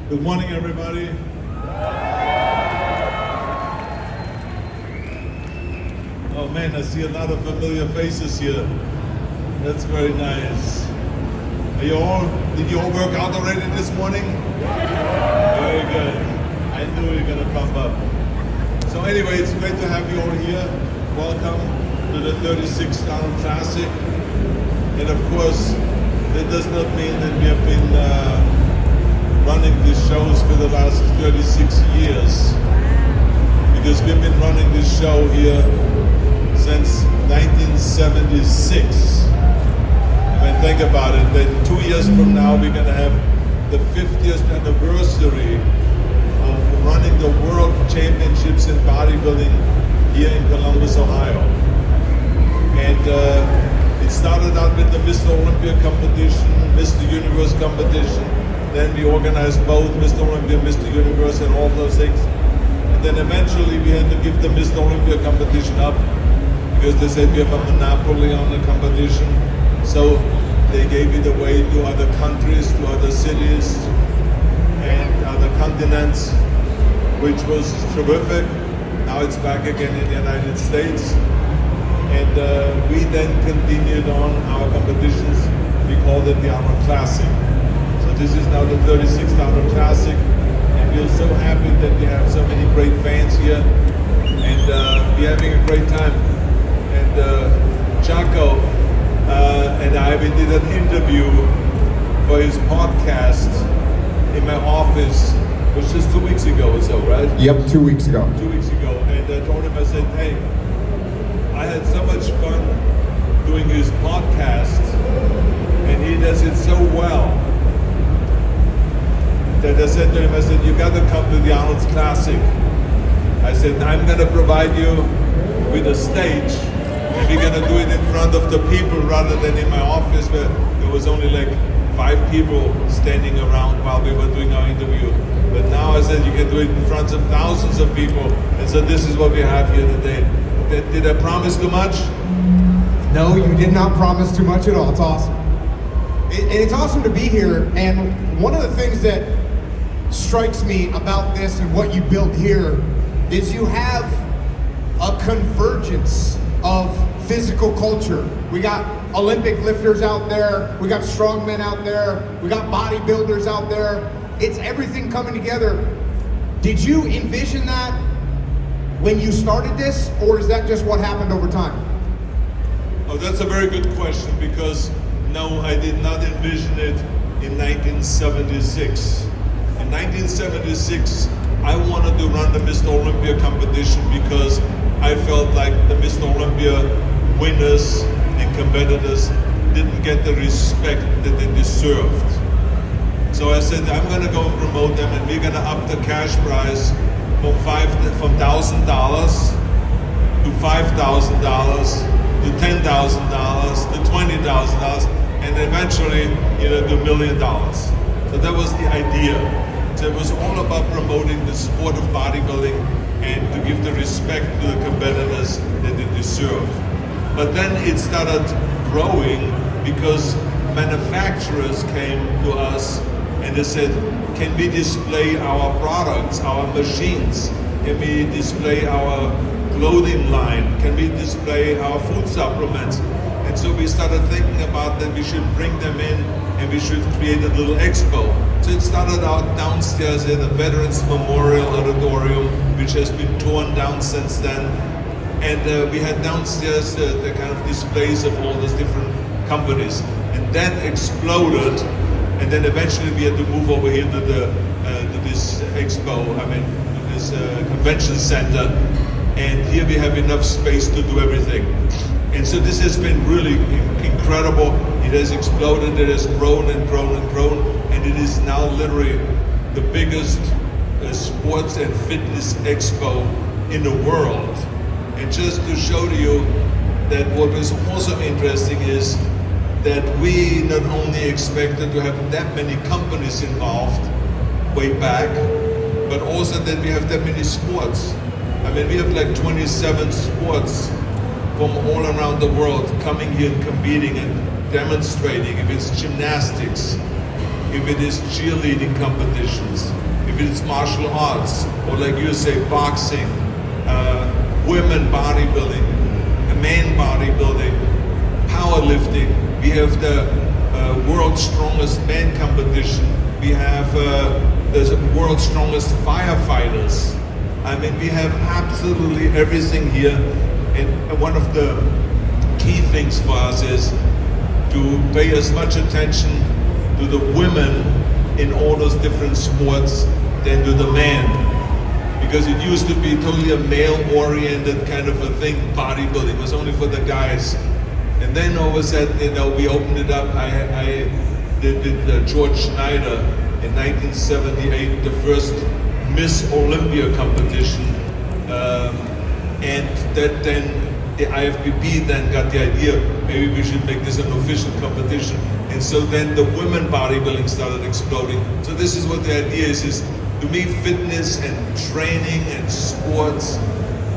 Good morning, everybody. Oh man, I see a lot of familiar faces here. That's very nice. Did you all work out already this morning? Very good. I knew you were gonna pump up. So anyway, it's great to have you all here. Welcome to the 36th Arnold Classic. And of course, that does not mean that we have been running these shows for the last 36 years. Because we've been running this show here since 1976. I mean, think about it, that 2 years from now we're going to have the 50th anniversary of running the World Championships in bodybuilding here in Columbus, Ohio. And it started out with the Mr. Olympia competition, Mr. Universe competition. Then we organized both Mr. Olympia, Mr. Universe, and all those things. And then eventually we had to give the Mr. Olympia competition up because they said we have a monopoly on the competition. So they gave it away to other countries, to other cities, and other continents, which was terrific. Now it's back again in the United States. And we then continued on our competitions. We called it the Arnold Classic. So this is now the 36th Arnold Classic. And we're so happy that we have so many great fans here. And we're having a great time. And Chaco and I, we did an interview for his podcast in my office, which was just 2 weeks ago or so, right? Yep, 2 weeks ago. 2 weeks ago. And I told him, I said, hey, I had so much fun doing his podcast, and he does it so well that I said to him, I said, you got to come to the Arnold's Classic. I said, I'm going to provide you with a stage, and we're going to do it in front of the people rather than in my office where there was only like 5 people standing around while we were doing our interview. But now I said, you can do it in front of thousands of people. And so this is what we have here today. Did I promise too much? No, you did not promise too much at all. It's awesome. And it's awesome to be here. And one of the things that strikes me about this and what you built here is you have a convergence of physical culture. We got Olympic lifters out there. We got strongmen out there. We got bodybuilders out there. It's everything coming together. Did you envision that when you started this, or is that just what happened over time? Oh, that's a very good question, because no, I did not envision it in 1976. In 1976, I wanted to run the Mr. Olympia competition because I felt like the Mr. Olympia winners and competitors didn't get the respect that they deserved. So I said, I'm going to go and promote them, and we're going to up the cash prize from $1,000 to $5,000 to $10,000 to $20,000, and eventually, to $1 million. So that was the idea. So it was all about promoting the sport of bodybuilding and to give the respect to the competitors that they deserve. But then it started growing because manufacturers came to us and they said, can we display our products, our machines? Can we display our clothing line? Can we display our food supplements? And so we started thinking about that we should bring them in and we should create a little expo. So it started out downstairs in the Veterans Memorial Auditorium, which has been torn down since then. And we had downstairs the kind of displays of all these different companies. And that exploded. And then eventually we had to move over here to this expo, to this convention center. And here we have enough space to do everything. And so this has been really incredible. It has exploded, it has grown and grown and grown. And it is now literally the biggest sports and fitness expo in the world. And just to show to you that what was also interesting is that we not only expected to have that many companies involved way back, but also that we have that many sports. We have like 27 sports from all around the world coming here and competing and demonstrating. If it's gymnastics, if it is cheerleading competitions, if it is martial arts, or like you say, boxing, women bodybuilding, men bodybuilding, powerlifting. We have the world's strongest man competition. We have the world's strongest firefighters. I mean, we have absolutely everything here. And one of the key things for us is to pay as much attention to the women in all those different sports than to the men. Because it used to be totally a male-oriented kind of a thing, bodybuilding. It was only for the guys. And then all of a sudden, you know, we opened it up. I did George Schneider in 1978, the first Miss Olympia competition. And that then the IFBB then got the idea, maybe we should make this an official competition. And so then the women bodybuilding started exploding. So this is what the idea is to me, fitness and training and sports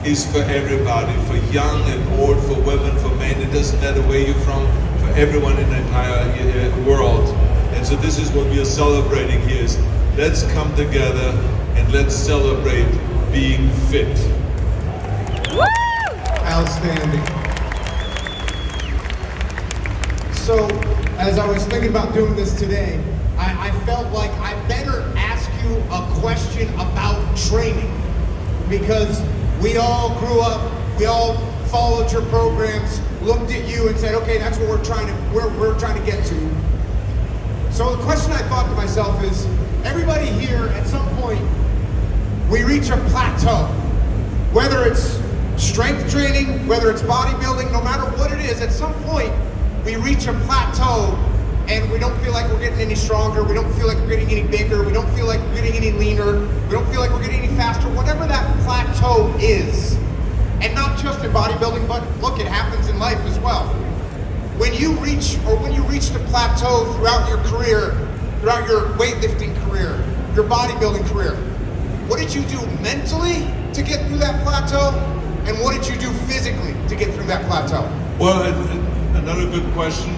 is for everybody, for young and old, for women, for men. It doesn't matter where you're from, for everyone in the entire world. And so this is what we are celebrating here is let's come together and let's celebrate being fit. Woo! Outstanding. So, as I was thinking about doing this today, I felt like I better ask you a question about training, because we all grew up, we all followed your programs, looked at you and said, okay, that's what we're trying to get to. So the question I thought to myself is, everybody here at some point, we reach a plateau, whether it's strength training, whether it's bodybuilding, no matter what it is, at some point, we reach a plateau and we don't feel like we're getting any stronger, we don't feel like we're getting any bigger, we don't feel like we're getting any leaner, we don't feel like we're getting any faster, whatever that plateau is. And not just in bodybuilding, but look, it happens in life as well. When you reach the plateau throughout your career, throughout your weightlifting career, your bodybuilding career, what did you do mentally to get through that plateau? And what did you do physically to get through that plateau? Well, another good question.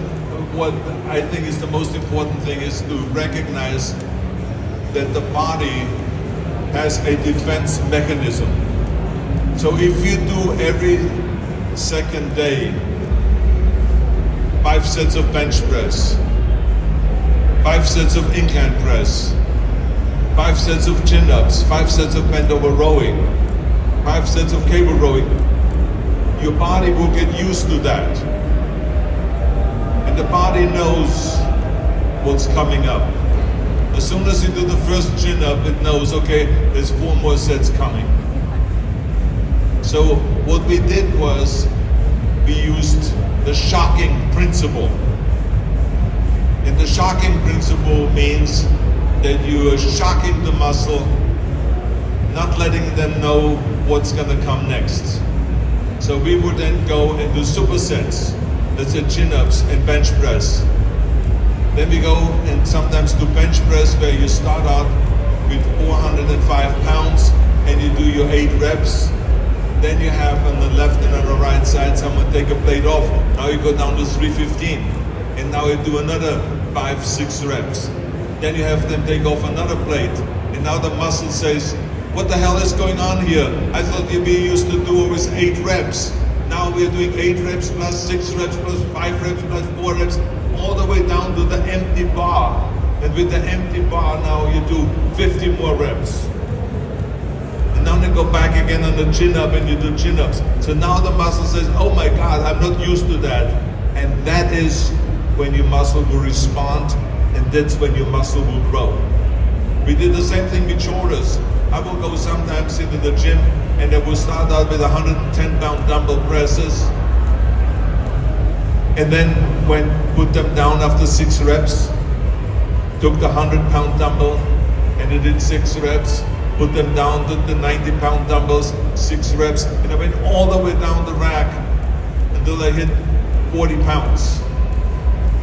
What I think is the most important thing is to recognize that the body has a defense mechanism. So if you do every second day 5 sets of bench press, 5 sets of incline press, 5 sets of chin-ups, 5 sets of bent over rowing, 5 sets of cable rowing, your body will get used to that. And the body knows what's coming up. As soon as you do the first chin-up, it knows, okay, there's 4 more sets coming. So what we did was, we used the shocking principle. And the shocking principle means that you are shocking the muscle, not letting them know what's gonna come next. So we would then go and do supersets. That's the chin-ups and bench press. Then we go and sometimes do bench press where you start out with 405 pounds and you do your 8 reps. Then you have on the left and on the right side someone take a plate off. Now you go down to 315. And now you do another 5-6 reps. Then you have them take off another plate. And now the muscle says, what the hell is going on here? I thought you'd be used to do always 8 reps. Now we're doing 8 reps plus 6 reps plus 5 reps plus 4 reps, all the way down to the empty bar. And with the empty bar now you do 50 more reps. And now you go back again on the chin-up and you do chin-ups. So now the muscle says, oh my God, I'm not used to that. And that is when your muscle will respond, and that's when your muscle will grow. We did the same thing with shoulders. I will go sometimes into the gym and I will start out with 110-pound dumbbell presses. And then put them down after 6 reps. Took the 100-pound dumbbell and I did 6 reps. Put them down to the 90-pound dumbbells, 6 reps. And I went all the way down the rack until I hit 40 pounds.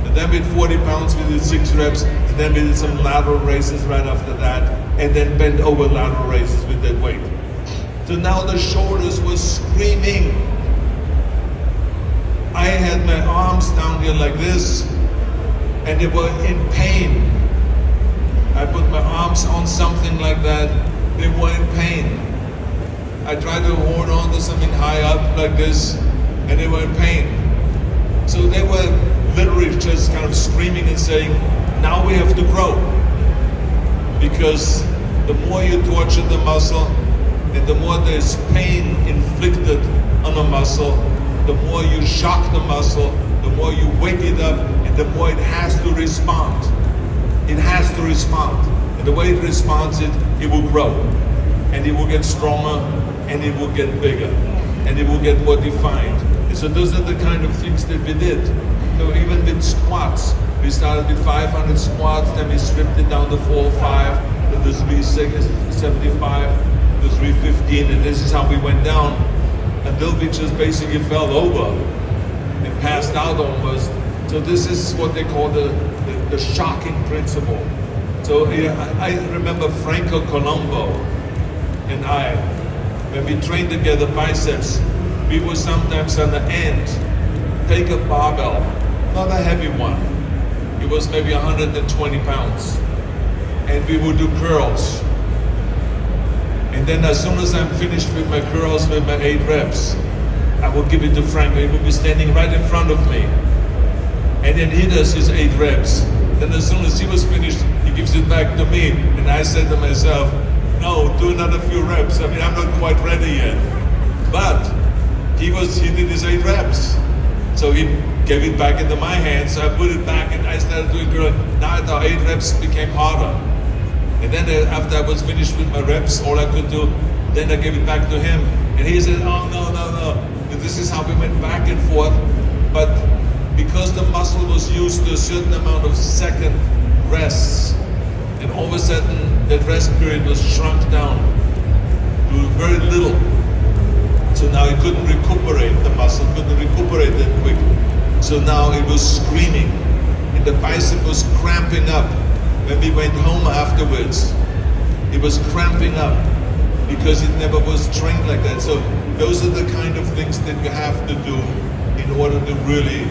And then with 40 pounds we did 6 reps. And then we did some lateral raises right after that. And then bent over lateral raises with that weight. So now the shoulders were screaming. I had my arms down here like this, and they were in pain. I put my arms on something like that, they were in pain. I tried to hold on to something high up like this, and they were in pain. So they were literally just kind of screaming and saying, now we have to grow. Because the more you torture the muscle, and the more there's pain inflicted on the muscle, the more you shock the muscle, the more you wake it up, and the more it has to respond. It has to respond. And the way it responds, it will grow. And it will get stronger, and it will get bigger. And it will get more defined. And so those are the kind of things that we did. So even with squats, we started with 500 squats, then we stripped it down to 405, then the 375, the 315, and this is how we went down until we just basically fell over and passed out almost. So this is what they call the shocking principle. So I remember Franco Colombo and I, when we trained together biceps, we would sometimes on the end take a barbell, not a heavy one. It was maybe 120 pounds. And we would do curls. And then as soon as I'm finished with my curls, with my 8 reps, I will give it to Frank. He will be standing right in front of me. And then he does his 8 reps. Then as soon as he was finished, he gives it back to me. And I said to myself, no, do another few reps. I mean, I'm not quite ready yet. But he did his 8 reps. So he gave it back into my hands. So I put it back and I started doing curls. Now the 8 reps became harder. And then after I was finished with my reps, all I could do, then I gave it back to him. And he said, oh, no. And this is how we went back and forth. But because the muscle was used to a certain amount of second rests, and all of a sudden that rest period was shrunk down to very little. So now it couldn't recuperate, the muscle couldn't recuperate that quick. So now it was screaming, and the bicep was cramping up. When we went home afterwards, it was cramping up because it never was trained like that. So those are the kind of things that you have to do in order to really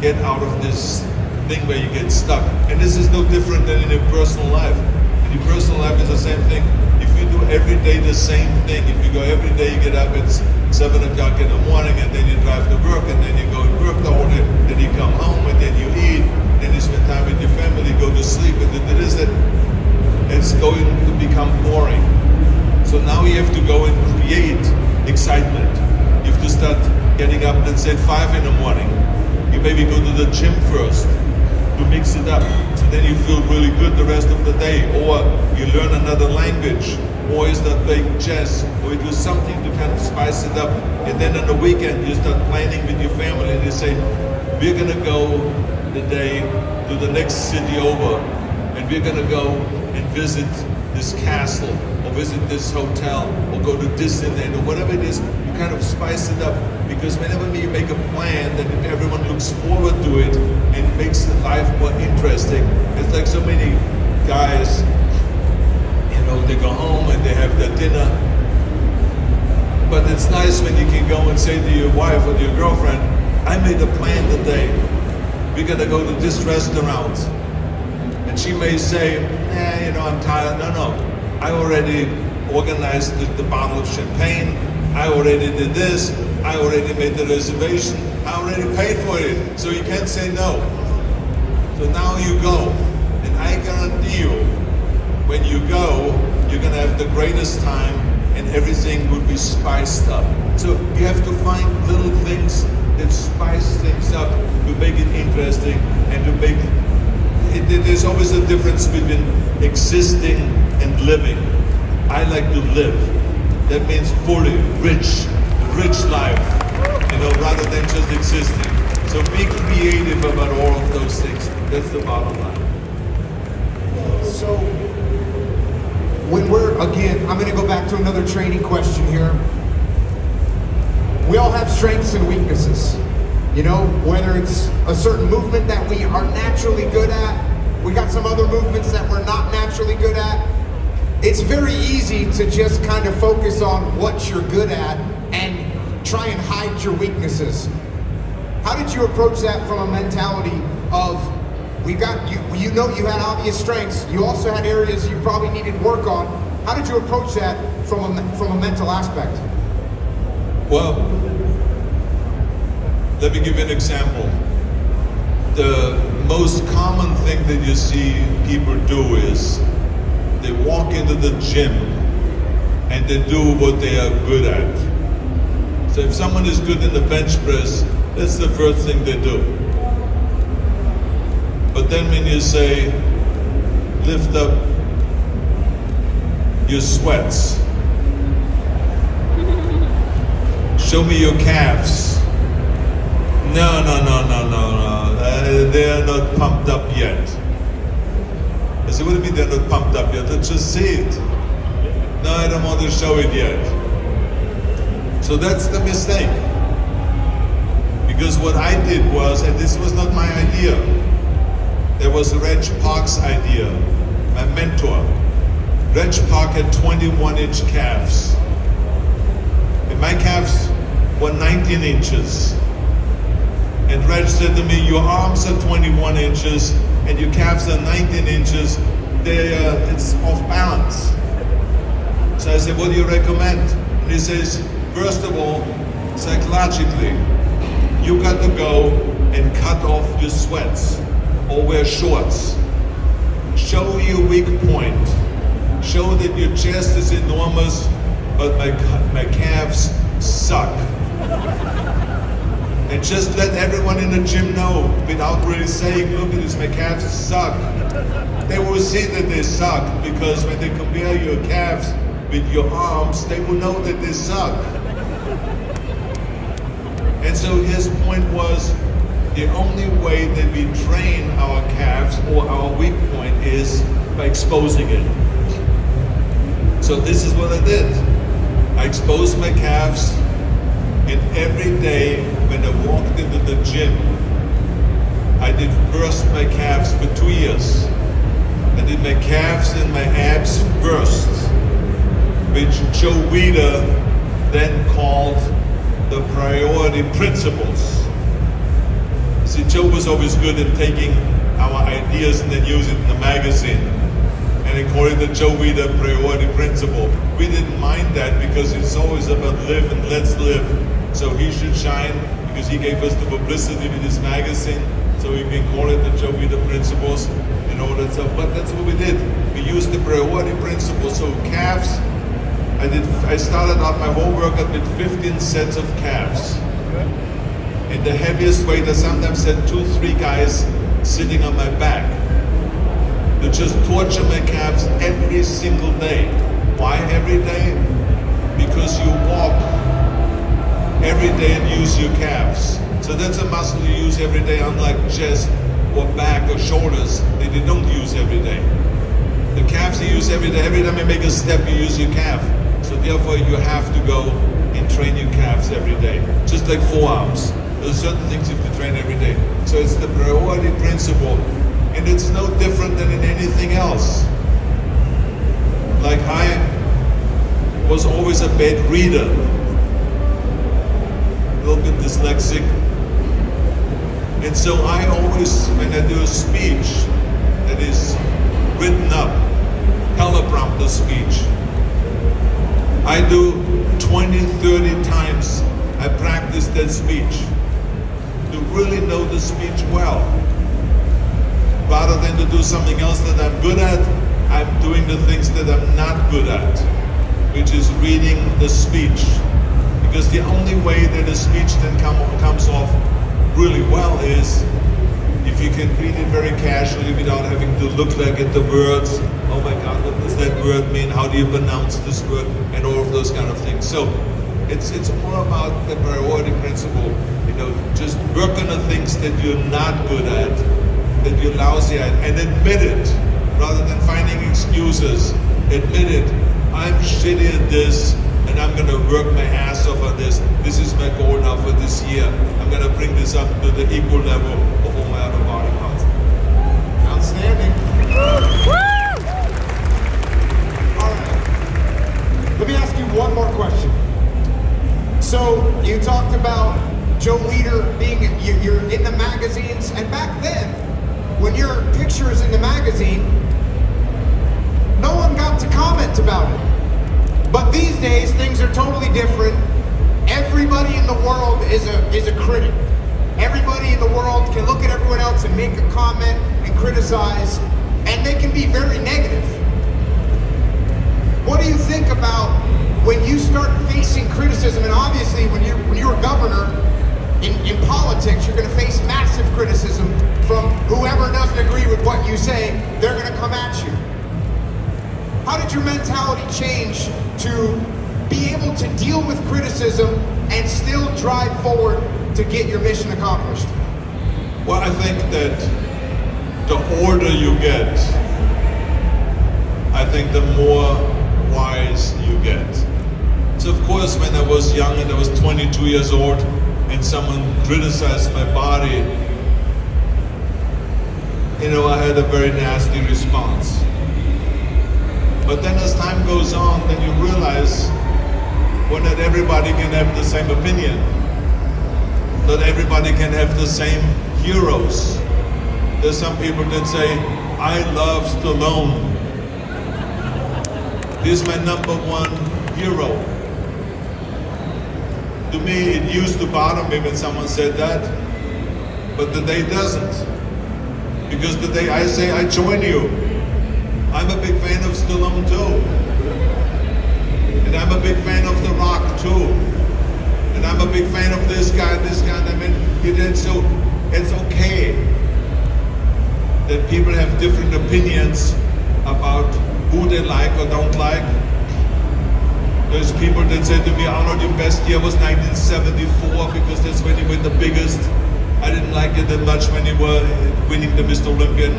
get out of this thing where you get stuck. And this is no different than in your personal life. In your personal life, it's the same thing. If you do every day the same thing, if you go every day, you get up at 7 o'clock in the morning, and then you drive to work, and then you go and work the whole day, then you come home, and then you eat, then you spend time with your family, go to sleep, and then it's going to become boring. So now you have to go and create excitement. You have to start getting up, let's say 5 in the morning. You maybe go to the gym first to mix it up. So then you feel really good the rest of the day. Or you learn another language, or you start playing chess, or you do something to kind of spice it up. And then on the weekend, you start planning with your family, and you say, we're gonna go today to the next city over, and we're gonna go and visit this castle, or visit this hotel, or go to Disneyland, or whatever it is. You kind of spice it up, because whenever you make a plan, then everyone looks forward to it, and it makes life more interesting. It's like so many guys, you know, they go home and they have their dinner, but it's nice when you can go and say to your wife or to your girlfriend, I made a plan today. We're gonna go to this restaurant. And she may say, you know, I'm tired. No, I already organized the bottle of champagne. I already did this. I already made the reservation. I already paid for it. So you can't say no. So now you go. And I guarantee you, when you go, you're gonna have the greatest time, and everything will be spiced up. So you have to find little things that spice things up to make it interesting, and to make it, there's always a difference between existing and living. I like to live. That means fully, rich life, you know, rather than just existing. So be creative about all of those things. That's the bottom line. So, when I'm gonna go back to another training question here. We all have strengths and weaknesses. You know, whether it's a certain movement that we are naturally good at, we got some other movements that we're not naturally good at. It's very easy to just kind of focus on what you're good at and try and hide your weaknesses. How did you approach that from a mentality of, you you know you had obvious strengths. You also had areas you probably needed work on. How did you approach that from a mental aspect? Well, let me give you an example. The most common thing that you see people do is they walk into the gym and they do what they are good at. So if someone is good in the bench press, that's the first thing they do. But then when you say, lift up your sweats, show me your calves. No, they are not pumped up yet. I said, what do you mean they're not pumped up yet? Let's just see it. No, I don't want to show it yet. So that's the mistake. Because what I did was, and this was not my idea, that was Reg Park's idea, my mentor. Reg Park had 21-inch calves. And my calves were 19 inches. And Reg said to me, your arms are 21 inches and your calves are 19 inches. It's off balance. So I said, what do you recommend? And he says, first of all, psychologically, you got to go and cut off your sweats or wear shorts. Show your weak point. Show that your chest is enormous, but my calves suck. And just let everyone in the gym know, without really saying, look at this, my calves suck. They will see that they suck, because when they compare your calves with your arms, they will know that they suck. And so his point was, the only way that we train our calves or our weak point is by exposing it. So this is what I did. I exposed my calves, and every day when I walked into the gym, I did first my calves for 2 years. I did my calves and my abs first, which Joe Weider then called the priority principles. See, Joe was always good at taking our ideas and then using it in the magazine. And he called it the Joe Weider priority principle. We didn't mind that because it's always about live and let's live. So he should shine because he gave us the publicity with his magazine. So we can call it the Joe Weider principles and all that stuff. But that's what we did. We used the priority principle. So calves, I started out my whole workout with 15 sets of calves. And the heaviest weight, I sometimes had 2-3 guys sitting on my back to just torture my calves every single day. Why every day? Because you walk every day and use your calves. So that's a muscle you use every day, unlike chest or back or shoulders that you don't use every day. The calves you use every day. Every time you make a step, you use your calf. So therefore you have to go and train your calves every day. Just like forearms. There's certain things you have to train every day. So it's the priority principle. And it's no different than in anything else. Like I was always a bad reader. A little bit dyslexic. And so I always, when I do a speech that is written up, teleprompter speech, I do 20, 30 times I practice that speech to really know the speech well. Rather than to do something else that I'm good at, I'm doing the things that I'm not good at, which is reading the speech. Because the only way that a speech then comes off really well is if you can read it very casually without having to look like at the words. Oh my God, what does that word mean? How do you pronounce this word? And all of those kind of things. So it's all about the priority principle. You know, just work on the things that you're not good at, that you're lousy at, and admit it, rather than finding excuses. Admit it. I'm shitty at this, and I'm gonna work my ass off on this. This is my goal now for this year. I'm gonna bring this up to the equal level of all my other body parts. Outstanding. All right. Let me ask you one more question. So you talked about Joe Weider being, you're in the magazines, and back then, when your picture is in the magazine, no one got to comment about it. But these days, things are totally different. Everybody in the world is a critic. Everybody in the world can look at everyone else and make a comment and criticize, and they can be very negative. What do you think about when you start facing criticism? And obviously, when you're a governor in politics, you're going to face massive criticism from whoever doesn't agree with what you say. They're going to come at you. How did your mentality change to be able to deal with criticism and still drive forward to get your mission accomplished? Well, I think that the older you get, I think the more wise you get. So of course, when I was young and I was 22 years old and someone criticized my body, you know, I had a very nasty response. But then as time goes on, then you realize, well, not everybody can have the same opinion. Not everybody can have the same heroes. There's some people that say, I love Stallone. He's my #1 hero. To me, it used to bother me when someone said that, but today it doesn't. Because today I say, I join you. I'm a big fan of Stallone too. And I'm a big fan of The Rock too. And I'm a big fan of this guy. I mean, it's okay that people have different opinions about who they like or don't like. There's people that say to me, Arnold, your best year was 1974 because that's when you were the biggest. I didn't like it that much when you were winning the Mr. Olympia in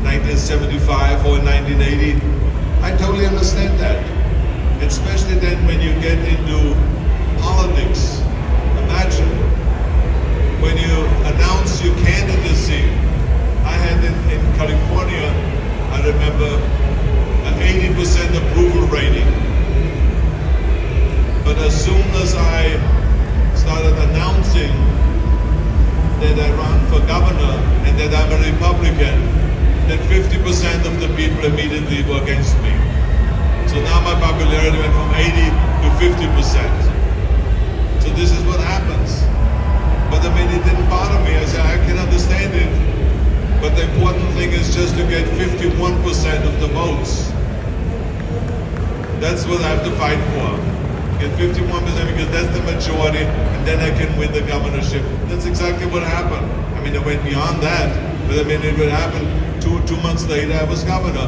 1975 or in 1980. I totally understand that. Especially then when you get into politics. Imagine when you announce your candidacy. I had in California, I remember, an 80% approval rating. But as soon as I started announcing that I run for governor and that I'm a Republican, then 50% of the people immediately were against me. So now my popularity went from 80 to 50%. So this is what happens. But I mean, it didn't bother me. I said, I can understand it. But the important thing is just to get 51% of the votes. That's what I have to fight for. Get 51% because that's the majority, and then I can win the governorship. That's exactly what happened. I mean, I went beyond that, but I mean, it would happen two months later, I was governor.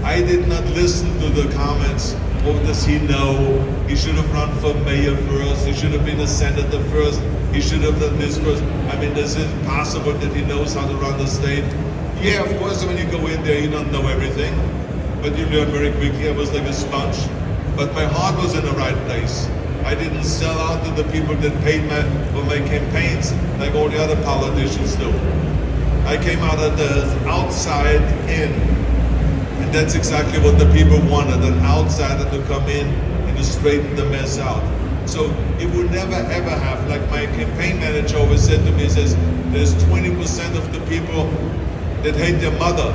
I did not listen to the comments. What does he know? He should have run for mayor first. He should have been a senator first. He should have done this first. I mean, is it possible that he knows how to run the state? Yeah, of course, when you go in there, you don't know everything. But you learn very quickly. I was like a sponge. But my heart was in the right place. I didn't sell out to the people that paid for my campaigns like all the other politicians do. I came out of the outside in. And that's exactly what the people wanted, an outsider to come in and to straighten the mess out. So it would never ever have, like my campaign manager always said to me, he says, there's 20% of the people that hate their mother.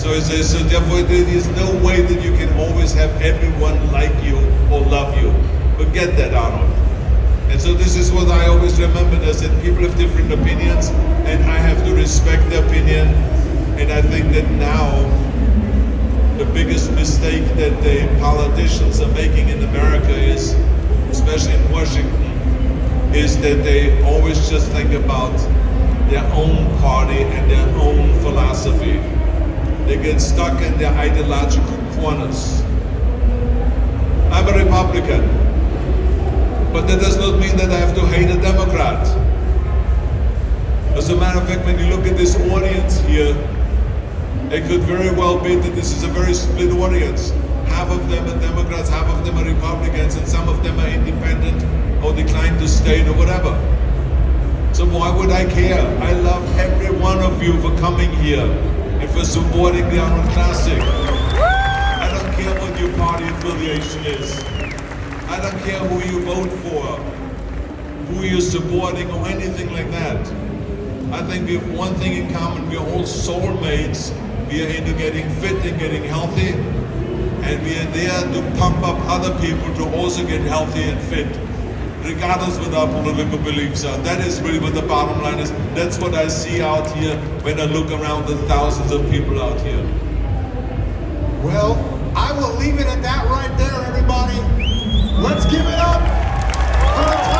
So he says, so therefore there is no way that you can always have everyone like you or love you. Forget that, Arnold. And so this is what I always remember, is that people have different opinions and I have to respect their opinion. And I think that now, the biggest mistake that the politicians are making in America is, especially in Washington, is that they always just think about their own party and their own philosophy. They get stuck in their ideological corners. I'm a Republican, but that does not mean that I have to hate a Democrat. As a matter of fact, when you look at this audience here, it could very well be that this is a very split audience. Half of them are Democrats, half of them are Republicans, and some of them are independent or decline to state or whatever. So why would I care? I love every one of you for coming here and for supporting the Arnold Classic. I don't care what your party affiliation is. I don't care who you vote for, who you're supporting or anything like that. I think we have one thing in common. We're all soulmates. We are into getting fit and getting healthy. And we are there to pump up other people to also get healthy and fit, regardless what our political beliefs are. That is really what the bottom line is. That's what I see out here when I look around the thousands of people out here. Well, I will leave it at that right there, everybody. Let's give it up for the